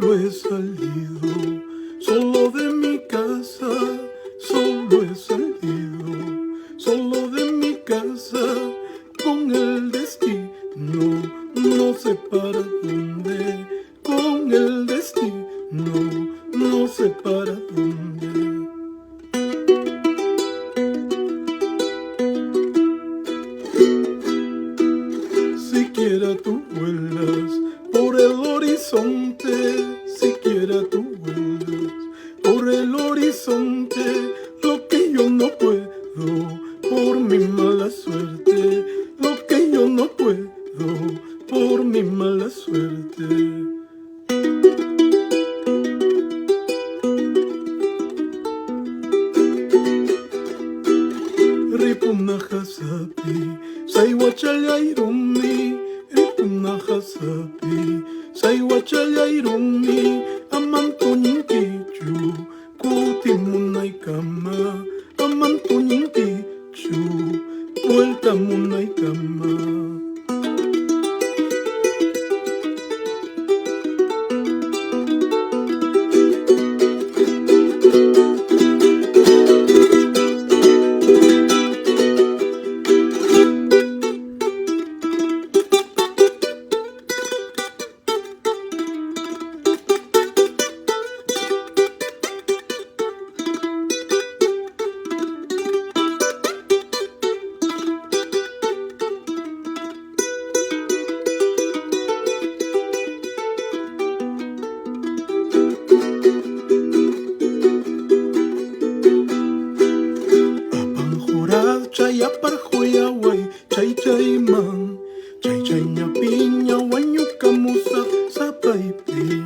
Solo he salido, solo de mi casa, solo he salido, solo de mi casa, con el destino, no sé para dónde, con el destino, no sé para dónde. Siquiera tú vuelas por el horizonte, siquiera tú vuelas por el horizonte, lo que yo no puedo por mi mala suerte, lo que yo no puedo por mi mala suerte. Ripunahasapi, Saiwachallairumi, Ripunahasapi, Saiwachallairumi, Amantuñinkichu, Kutimunaikama, Amantuñinkichu, Vuelta Munaikama. Chaya parjoyaway, chay chay man, chay chay ñapiña wañukamusa sapaypi,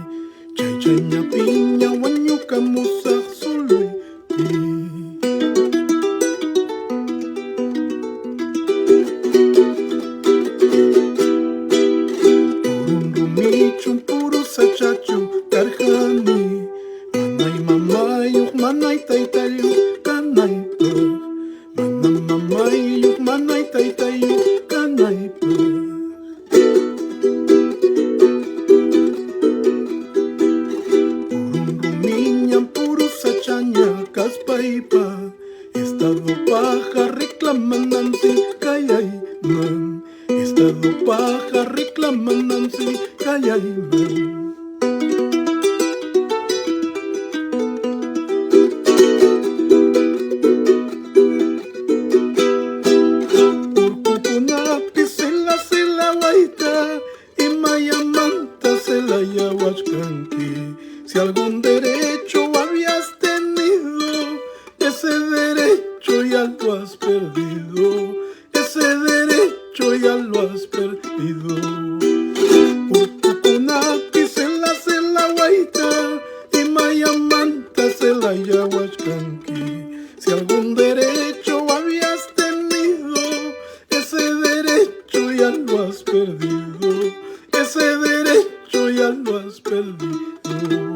chay chay ñapiña wañukamusa soloypi. Purun puru sachachu, tarjani, manay mamayuk, manay taytayuk, kanay pa. Mamayuk, manay taytayuk, kanay pa. Purun rumiñan, puro sachaña, kaspay pa. Estado paja reclaman Nancy, kayay man. Estado paja reclaman Nancy, kayay man. Si algún derecho habías tenido, ese derecho ya lo has perdido, ese derecho ya lo has perdido. Por Tucunaqui se la guaita y Mayamanta se la yahuachcanqui. Si algún derecho habías tenido, ese derecho ya lo has perdido, ese derecho ya lo has perdido.